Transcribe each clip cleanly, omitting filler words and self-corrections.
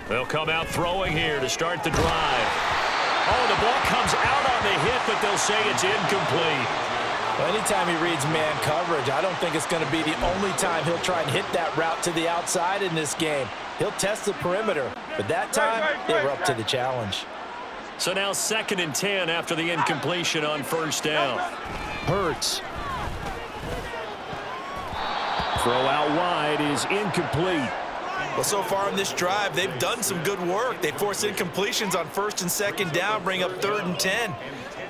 They'll come out throwing here to start the drive. Oh, the ball comes out on the hit, but they'll say it's incomplete. Well, anytime he reads man coverage, I don't think it's going to be the only time he'll try and hit that route to the outside in this game. He'll test the perimeter, but that time they were up to the challenge. So now 2nd and 10 after the incompletion on first down. Hurts. Throw out wide is incomplete. Well, so far in this drive, they've done some good work. They force incompletions on 1st and 2nd down, bring up 3rd and 10.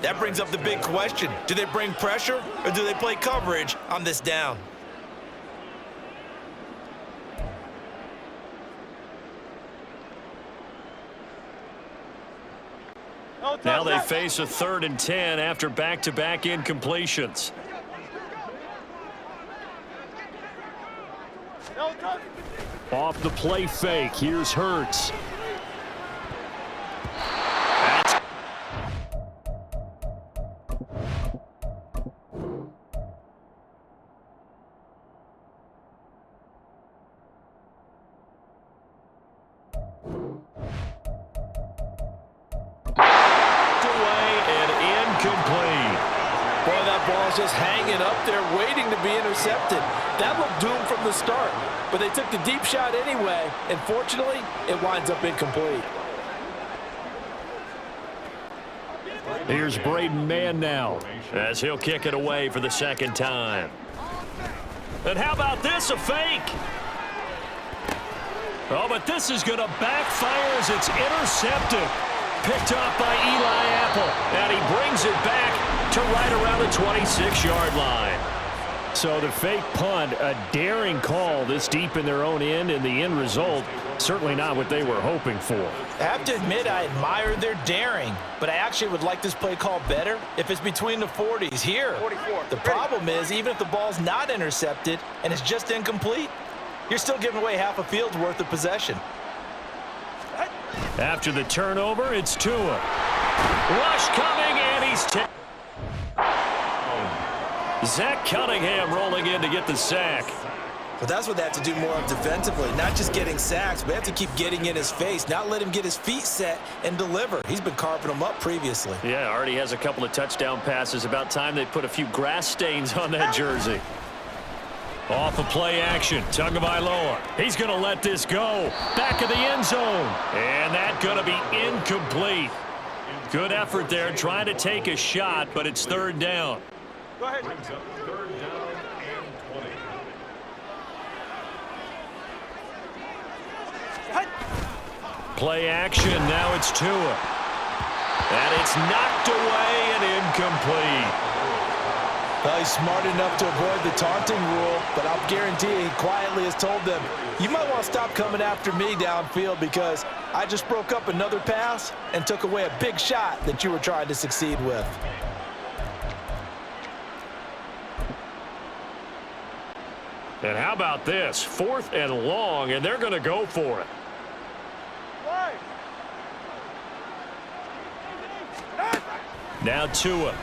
That brings up the big question. Do they bring pressure or do they play coverage on this down? Now they face a 3rd and 10 after back-to-back incompletions. Off the play fake, here's Hurts. Just hanging up there waiting to be intercepted. That looked doomed from the start, but they took the deep shot anyway, and fortunately it winds up incomplete. Here's Braden Mann now as he'll kick it away for the 2nd time. And how about this, a fake? Oh, but this is going to backfire as it's intercepted. Picked off by Eli Apple, and he brings it back to right around the 26-yard line. So the fake punt, a daring call this deep in their own end, and the end result, certainly not what they were hoping for. I have to admit I admire their daring, but I actually would like this play call better if it's between the 40s here. 44. The problem is, even if the ball's not intercepted and it's just incomplete, you're still giving away half a field's worth of possession. After the turnover, it's Tua. Rush coming, and he's Zach Cunningham rolling in to get the sack. Well, that's what they have to do more of defensively, not just getting sacks, but they have to keep getting in his face, not let him get his feet set and deliver. He's been carving them up previously. Yeah, already has a couple of touchdown passes. About time they put a few grass stains on that jersey. Off of play action, Tagovailoa. He's going to let this go. Back of the end zone. And that's going to be incomplete. Good effort there, trying to take a shot, but it's 3rd down. Go ahead. Play action, now it's Tua. And it's knocked away and incomplete. Well, he's smart enough to avoid the taunting rule, but I'll guarantee he quietly has told them, you might want to stop coming after me downfield because I just broke up another pass and took away a big shot that you were trying to succeed with. And how about this? 4th and long, and they're going to go for it. Now Tua.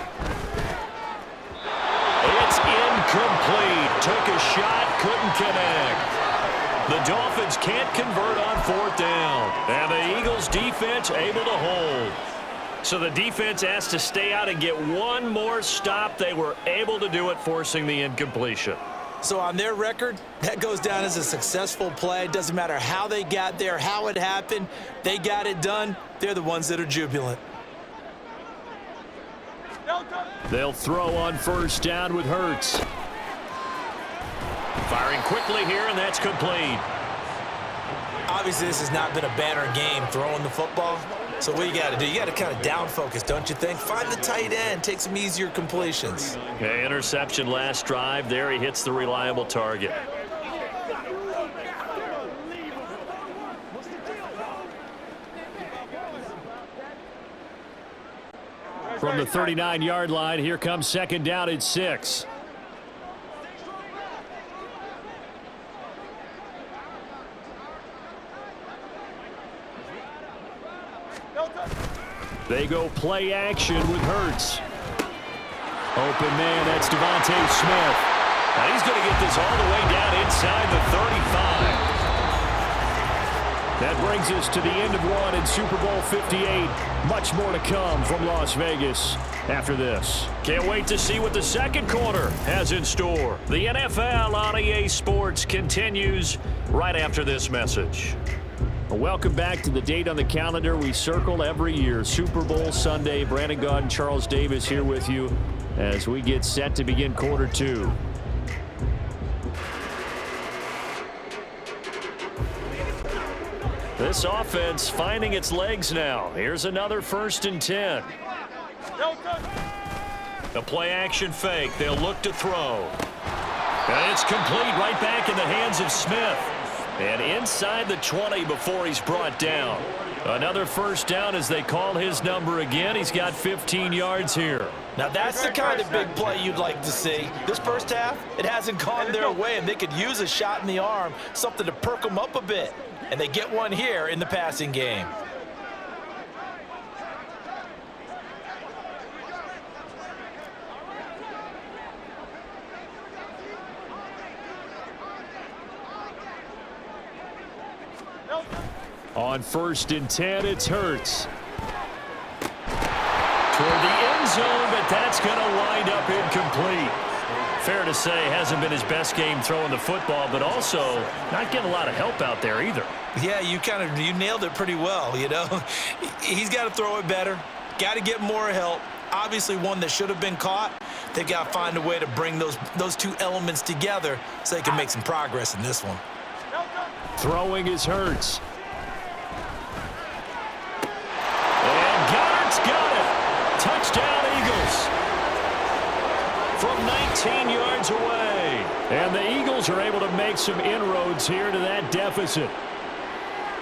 It's incomplete. Took a shot, couldn't connect. The Dolphins can't convert on 4th down. And the Eagles defense able to hold. So the defense has to stay out and get one more stop. They were able to do it, forcing the incompletion. So on their record, that goes down as a successful play. Doesn't matter how they got there, how it happened. They got it done. They're the ones that are jubilant. They'll throw on 1st down with Hurts. Firing quickly here, and that's complete. Obviously, this has not been a banner game throwing the football. So what you got to do, you got to kind of down focus, don't you think? Find the tight end, take some easier completions. Okay, interception last drive. There he hits the reliable target. From the 39-yard line, here comes 2nd down at 6. They go play action with Hurts. Open man, that's Devontae Smith. Now he's going to get this all the way down inside the 35. That brings us to the end of one in Super Bowl 58. Much more to come from Las Vegas after this. Can't wait to see what the second quarter has in store. The NFL on EA Sports continues right after this message. Welcome back to the date on the calendar we circle every year. Super Bowl Sunday. Brandon Gaudin and Charles Davis here with you as we get set to begin quarter two. This offense finding its legs now. Here's another 1st and 10. The play action fake. They'll look to throw. And it's complete right back in the hands of Smith. And inside the 20 before he's brought down. Another 1st down as they call his number again. He's got 15 yards here. Now that's the kind of big play you'd like to see. This first half, it hasn't gone their way, and they could use a shot in the arm, something to perk them up a bit. And they get one here in the passing game. On 1st and 10, it's Hurts. Toward the end zone, but that's going to wind up incomplete. Fair to say, hasn't been his best game throwing the football, but also not getting a lot of help out there either. Yeah, you nailed it pretty well, you know. He's got to throw it better, got to get more help. Obviously one that should have been caught. They've got to find a way to bring those two elements together so they can make some progress in this one. Throwing is Hurts. And Goddard's got it. Touchdown, Eagles. From 19 yards away. And the Eagles are able to make some inroads here to that deficit.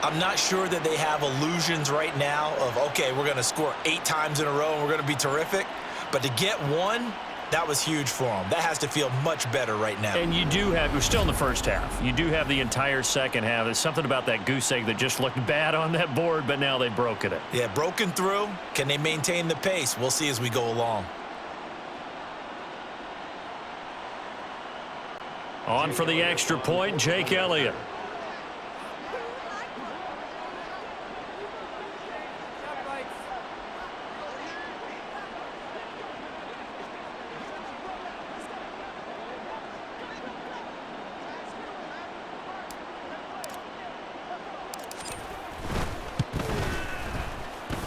I'm not sure that they have illusions right now of, okay, we're going to score 8 times in a row and we're going to be terrific. But to get one, that was huge for them. That has to feel much better right now. And we're still in the first half. You do have the entire second half. There's something about that goose egg that just looked bad on that board, but now they've broken it. Yeah, broken through. Can they maintain the pace? We'll see as we go along. On for the extra point, Jake Elliott.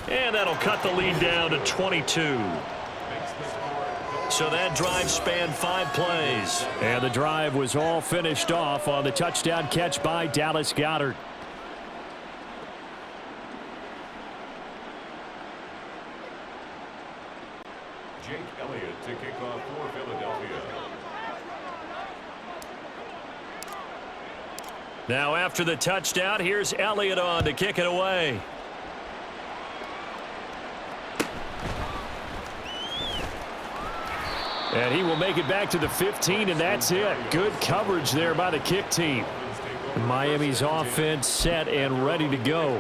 And that'll cut the lead down to 22. So that drive spanned 5 plays. And the drive was all finished off on the touchdown catch by Dallas Goedert. Jake Elliott to kick off for Philadelphia. Now after the touchdown, here's Elliott on to kick it away. And he will make it back to the 15, and that's it. Good coverage there by the kick team. Miami's offense set and ready to go.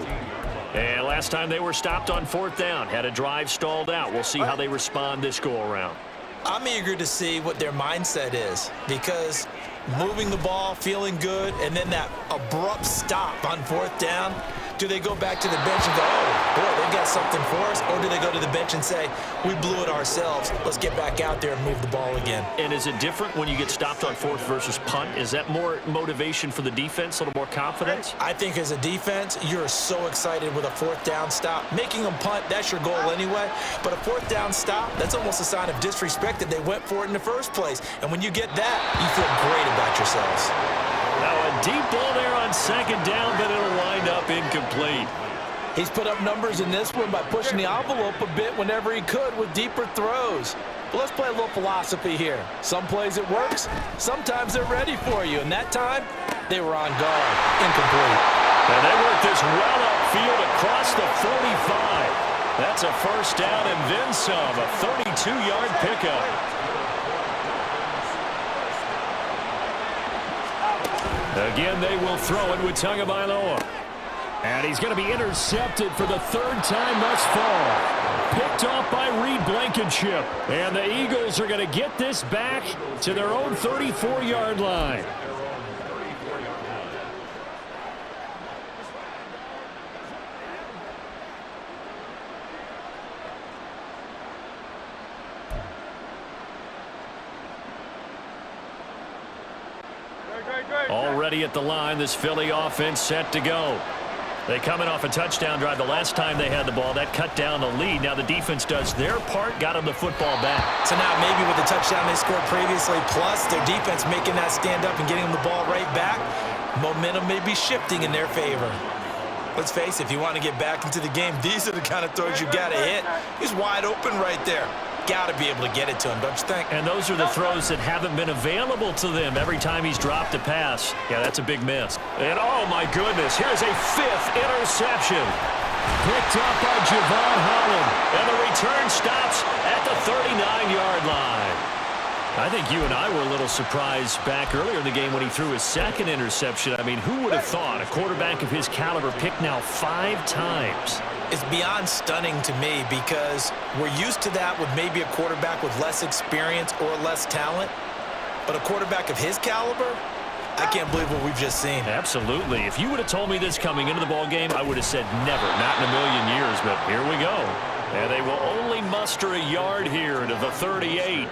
And last time they were stopped on 4th down, had a drive stalled out. We'll see how they respond this go-around. I'm eager to see what their mindset is, because moving the ball, feeling good, and then that abrupt stop on 4th down, do they go back to the bench and go, oh, boy, they've got something for us? Or do they go to the bench and say, we blew it ourselves. Let's get back out there and move the ball again. And is it different when you get stopped on 4th versus punt? Is that more motivation for the defense, a little more confidence? I think as a defense, you're so excited with a 4th down stop. Making them punt, that's your goal anyway. But a 4th down stop, that's almost a sign of disrespect that they went for it in the first place. And when you get that, you feel great about yourselves. Now a deep ball there on 2nd down, but it'll wind up incomplete. He's put up numbers in this one by pushing the envelope a bit whenever he could with deeper throws. But let's play a little philosophy here. Some plays it works, sometimes they're ready for you. And that time, they were on guard. Incomplete. And they work this well upfield across the 45. That's a 1st down and then some, a 32-yard pickup. Again, they will throw it with Tagovailoa. And he's going to be intercepted for the 3rd time thus far. Picked off by Reed Blankenship. And the Eagles are going to get this back to their own 34-yard line. Already at the line, this Philly offense set to go. They come in off a touchdown drive the last time they had the ball. That cut down the lead. Now the defense does their part, got them the football back. So now maybe with the touchdown they scored previously, plus their defense making that stand up and getting them the ball right back, momentum may be shifting in their favor. Let's face it, if you want to get back into the game, these are the kind of throws you got to hit. He's wide open right there. Got to be able to get it to him, don't you think? And those are the throws that haven't been available to them every time he's dropped a pass. Yeah, that's a big miss. And oh my goodness, here's a 5th interception. Picked up by Javon Holland. And the return stops at the 39-yard line. I think you and I were a little surprised back earlier in the game when he threw his 2nd interception. I mean, who would have thought a quarterback of his caliber picked now 5 times? It's beyond stunning to me because we're used to that with maybe a quarterback with less experience or less talent. But a quarterback of his caliber, I can't believe what we've just seen. Absolutely. If you would have told me this coming into the ball game, I would have said never, not in a million years. But here we go. And they will only muster a yard here to the 38.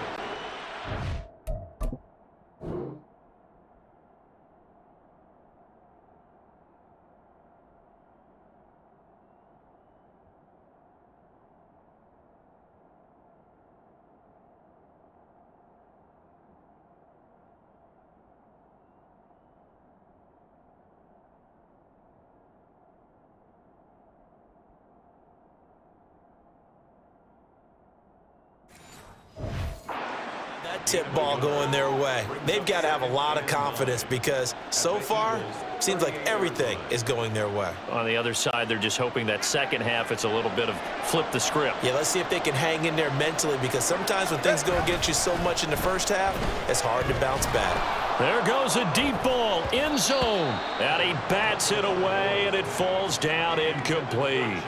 Tip ball going their way. They've got to have a lot of confidence because so far, seems like everything is going their way. On the other side, they're just hoping that second half it's a little bit of flip the script. Yeah, let's see if they can hang in there mentally because sometimes when things go against you so much in the first half, it's hard to bounce back. There goes a deep ball, end zone. And he bats it away, and it falls down incomplete.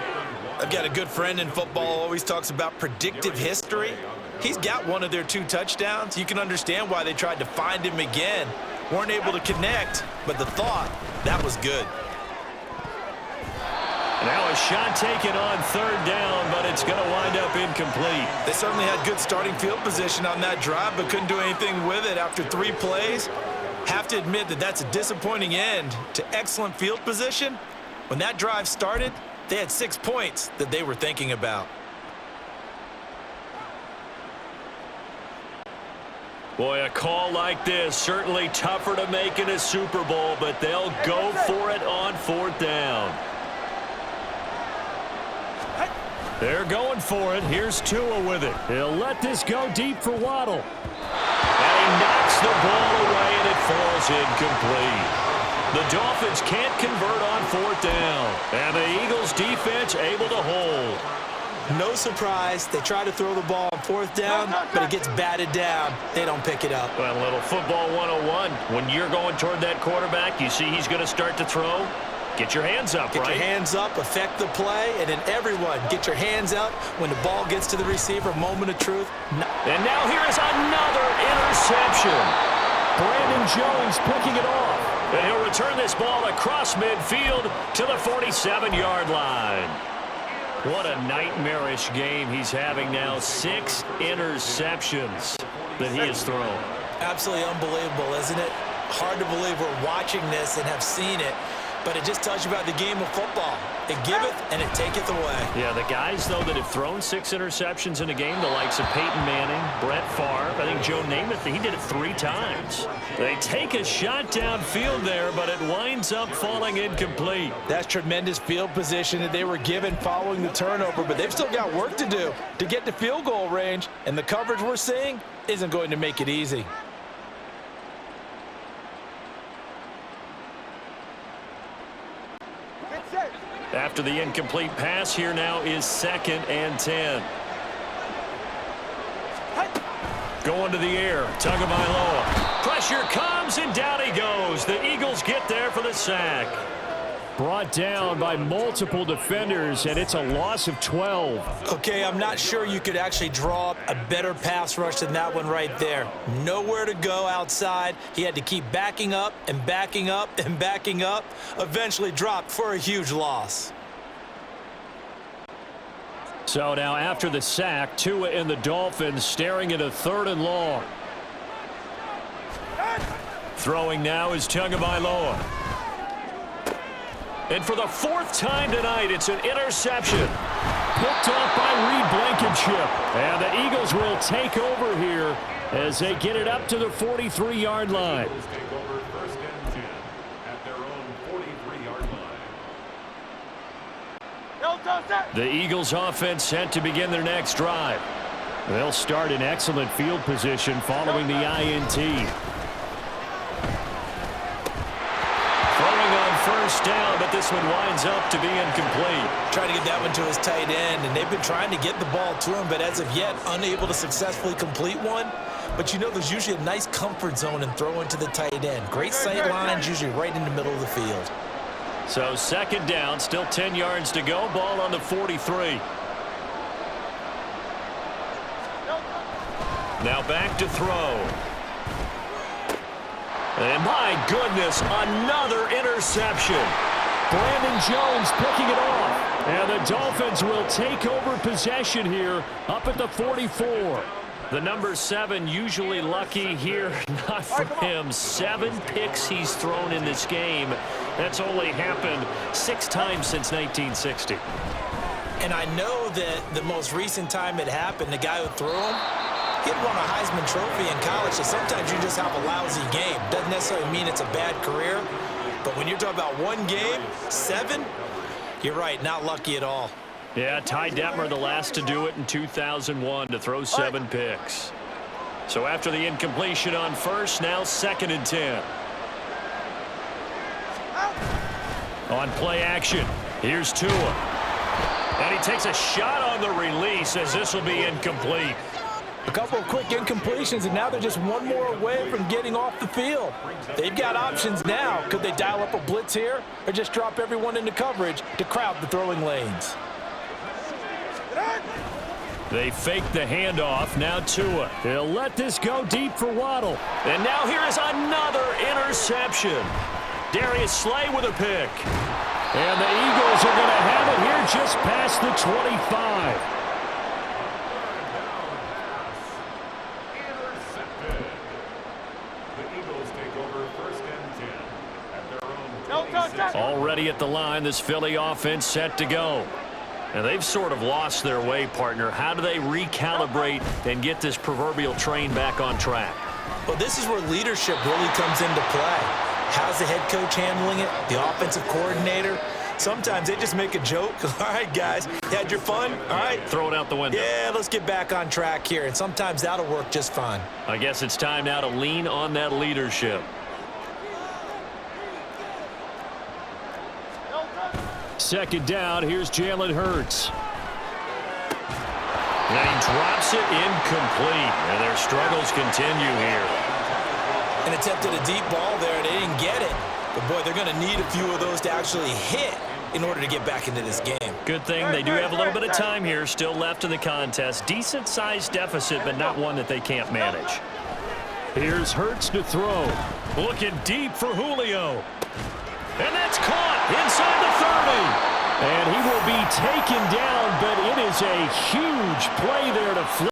I've got a good friend in football, always talks about predictive history. He's got one of their 2 touchdowns. You can understand why they tried to find him again. Weren't able to connect, but the thought, that was good. Now a shot taken on 3rd down, but it's going to wind up incomplete. They certainly had good starting field position on that drive, but couldn't do anything with it after 3 plays. Have to admit that that's a disappointing end to excellent field position. When that drive started, they had 6 points that they were thinking about. Boy, a call like this, certainly tougher to make in a Super Bowl, but they'll go for it on 4th down. They're going for it. Here's Tua with it. He'll let this go deep for Waddle. And he knocks the ball away, and it falls incomplete. The Dolphins can't convert on 4th down, and the Eagles' defense able to hold. No surprise, they try to throw the ball on 4th down, but it gets batted down. They don't pick it up. Well, a little football 101. When you're going toward that quarterback, you see he's going to start to throw. Get your hands up, right? Get your hands up, affect the play, and then everyone get your hands up when the ball gets to the receiver. Moment of truth. And now here is another interception. Brandon Jones picking it off. And he'll return this ball across midfield to the 47-yard line. What a nightmarish game he's having now. 6 interceptions that he has thrown. Absolutely unbelievable, isn't it? Hard to believe we're watching this and have seen it, but it just tells you about the game of football. It giveth and it taketh away. Yeah, the guys, though, that have thrown 6 interceptions in a game, the likes of Peyton Manning, Brett Favre, I think Joe Namath, he did it 3 times. They take a shot downfield there, but it winds up falling incomplete. That's tremendous field position that they were given following the turnover, but they've still got work to do to get to field goal range, and the coverage we're seeing isn't going to make it easy. After the incomplete pass, here now is 2nd and 10. Going to the air, Tagovailoa. Pressure comes, and down he goes. The Eagles get there for the sack. Brought down by multiple defenders, and it's a loss of 12. Okay, I'm not sure you could actually draw up a better pass rush than that one right there. Nowhere to go outside. He had to keep backing up and backing up and backing up. Eventually dropped for a huge loss. So now after the sack, Tua and the Dolphins staring at a 3rd and long. Throwing now is Tagovailoa. And for the fourth time tonight, it's an interception. Picked off by Reed Blankenship. And the Eagles will take over here as they get it up to the 43-yard line. Eagles take over first and 10 at their own 43-yard line. The Eagles offense set to begin their next drive. They'll start in excellent field position following the INT. First down, but this one winds up to be incomplete. Trying to get that one to his tight end, and they've been trying to get the ball to him, but as of yet, unable to successfully complete one. But you know, there's usually a nice comfort zone in throwing to the tight end. Great sight lines, usually right in the middle of the field. So second down, still 10 yards to go. Ball on the 43. Now back to throw. And my goodness, another interception. Brandon Jones picking it off. And the Dolphins will take over possession here up at the 44. The number 7 usually lucky here. Not for him. 7 picks he's thrown in this game. That's only happened 6 times since 1960. And I know that the most recent time it happened, the guy who threw him, he had won a Heisman Trophy in college, so sometimes you just have a lousy game. Doesn't necessarily mean it's a bad career, but when you're talking about one game, 7, you're right, not lucky at all. Yeah, Ty Detmer, the last to do it in 2001, to throw 7 picks. So after the incompletion on first, now second and 10. On play action, here's Tua. And he takes a shot on the release as this will be incomplete. A couple of quick incompletions, and now they're just one more away from getting off the field. They've got options now. Could they dial up a blitz here or just drop everyone into coverage to crowd the throwing lanes? They fake the handoff. Now Tua. They'll let this go deep for Waddle. And now here is another interception. Darius Slay with a pick. And the Eagles are going to have it here just past the 25. Already at the line, this Philly offense set to go. And they've sort of lost their way, partner. How do they recalibrate and get this proverbial train back on track? Well, this is where leadership really comes into play. How's the head coach handling it? The offensive coordinator? Sometimes they just make a joke. All right, guys, you had your fun? All right. Throw it out the window. Yeah, let's get back on track here. And sometimes that'll work just fine. I guess it's time now to lean on that leadership. Second down, here's Jalen Hurts. And he drops it incomplete. And their struggles continue here. And attempted a deep ball there, and they didn't get it. But, boy, they're going to need a few of those to actually hit in order to get back into this game. Good thing they do have a little bit of time here still left in the contest. Decent-sized deficit, but not one that they can't manage. Here's Hurts to throw. Looking deep for Julio. And that's caught inside the 30. And he will be taken down, but it is a huge play there to flip.